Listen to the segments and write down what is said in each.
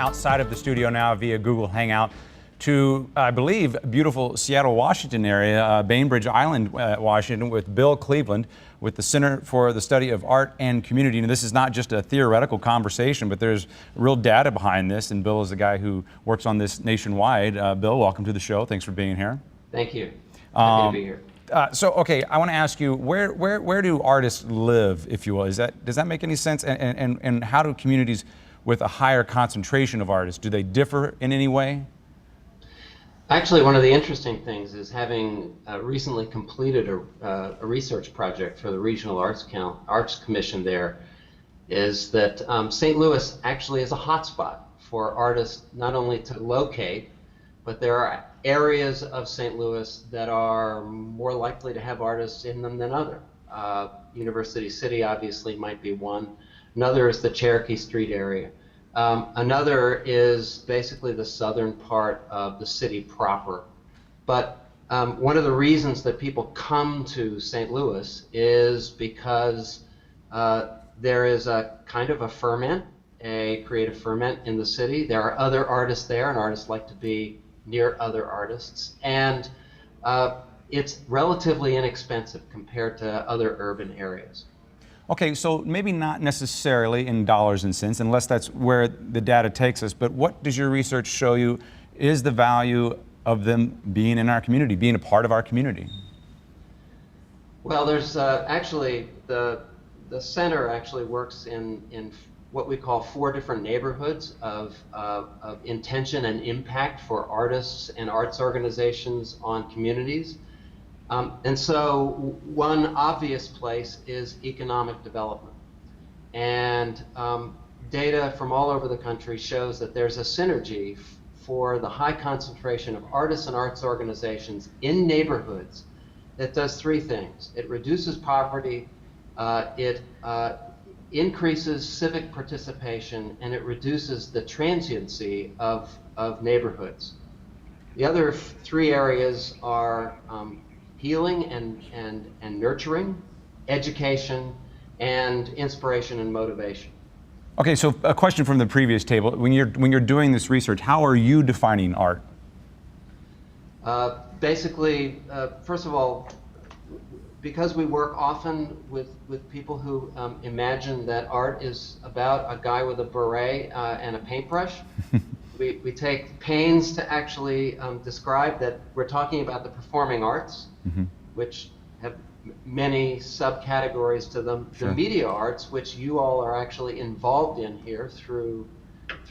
outside of the studio now via Google Hangout to, I believe, beautiful Seattle, Washington area, Bainbridge Island, Washington, with Bill Cleveland with the Center for the Study of Art and Community. And this is not just a theoretical conversation, but there's real data behind this. And Bill is the guy who works on this nationwide. Bill, welcome to the show. Thanks for being here. Thank you. Happy to be here. Okay, I want to ask you, where do artists live, if you will? Does that make any sense? And how do communities with a higher concentration of artists, do they differ in any way? Actually, one of the interesting things is having recently completed a research project for the Regional Arts Commission there, is that St. Louis actually is a hotspot for artists not only to locate, but there are areas of St. Louis that are more likely to have artists in them than other. University City obviously might be one. Another is the Cherokee Street area. Another is basically the southern part of the city proper. But one of the reasons that people come to St. Louis is because there is a kind of a ferment, a creative ferment in the city. There are other artists there, and artists like to be near other artists. And it's relatively inexpensive compared to other urban areas. Okay, so maybe not necessarily in dollars and cents, unless that's where the data takes us, but what does your research show you is the value of them being in our community, being a part of our community? Well, there's actually, the center actually works in what we call 4 different neighborhoods of intention and impact for artists and arts organizations on communities. And so one obvious place is economic development. And data from all over the country shows that there's a synergy for the high concentration of artists and arts organizations in neighborhoods that does 3 things. It reduces poverty, it increases civic participation, and it reduces the transiency of neighborhoods. The other 3 areas are healing and nurturing, education, and inspiration and motivation. Okay, so a question from the previous table. When you're doing this research, how are you defining art? Basically, first of all, because we work often with people who imagine that art is about a guy with a beret and a paintbrush, we take pains to actually describe that we're talking about the performing arts, which have many subcategories to them. Sure. The media arts, which you all are actually involved in here through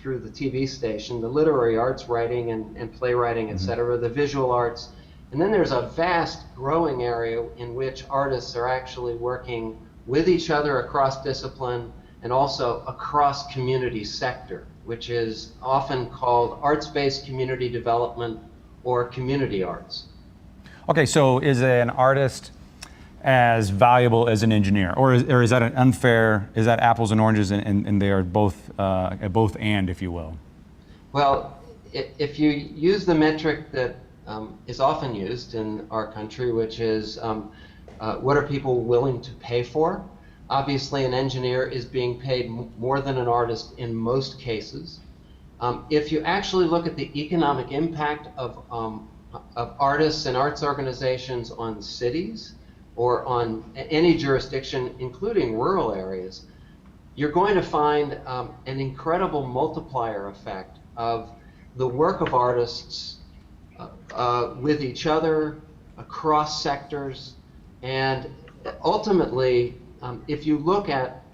the TV station, the literary arts, writing and playwriting, etc., the visual arts. And then there's a vast growing area in which artists are actually working with each other across discipline and also across community sector, which is often called arts-based community development or community arts. Okay, so is an artist as valuable as an engineer, or is that an unfair, is that apples and oranges and they are both and, if you will? Well, if you use the metric that is often used in our country, which is what are people willing to pay for? Obviously, an engineer is being paid more than an artist in most cases. If you actually look at the economic impact of artists and arts organizations on cities or on any jurisdiction, including rural areas, you're going to find an incredible multiplier effect of the work of artists with each other, across sectors, and ultimately, if you look at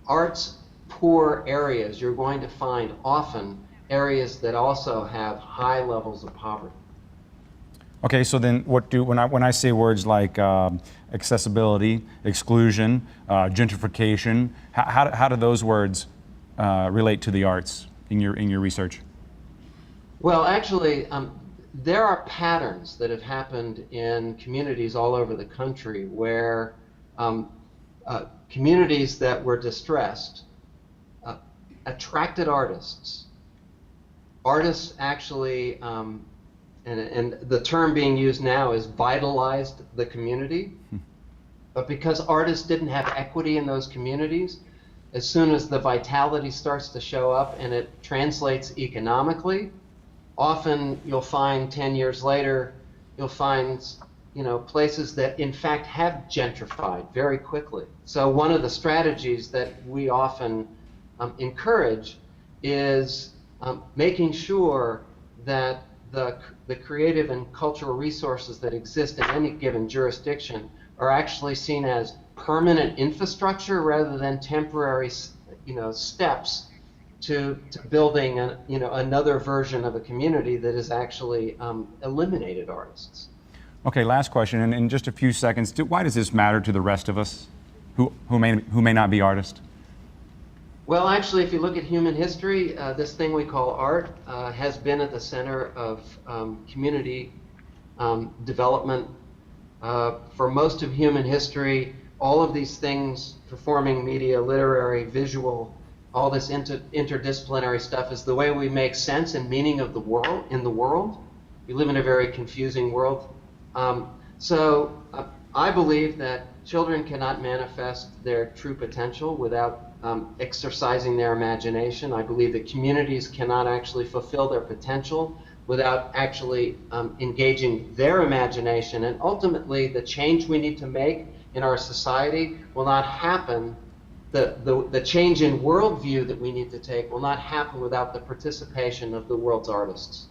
arts poor areas, you're going to find often areas that also have high levels of poverty. Okay, so then when I say words like accessibility, exclusion, gentrification, how do those words relate to the arts in your research? Well, actually, there are patterns that have happened in communities all over the country where communities that were distressed attracted artists. Artists actually, and the term being used now is vitalized the community, but because artists didn't have equity in those communities, as soon as the vitality starts to show up and it translates economically, often you'll find 10 years later, you'll find places that in fact have gentrified very quickly. So one of the strategies that we often encourage is making sure that the creative and cultural resources that exist in any given jurisdiction are actually seen as permanent infrastructure rather than temporary steps to building another version of a community that has actually eliminated artists. Okay, last question, and in just a few seconds, why does this matter to the rest of us who may not be artists? Well, actually, if you look at human history, this thing we call art has been at the center of community development for most of human history. All of these things, performing media, literary, visual, all this interdisciplinary stuff is the way we make sense and meaning of the world. In the world, we live in a very confusing world. So I believe that children cannot manifest their true potential without exercising their imagination. I believe that communities cannot actually fulfill their potential without actually engaging their imagination. And ultimately, the change we need to make in our society will not happen. The change in worldview that we need to take will not happen without the participation of the world's artists.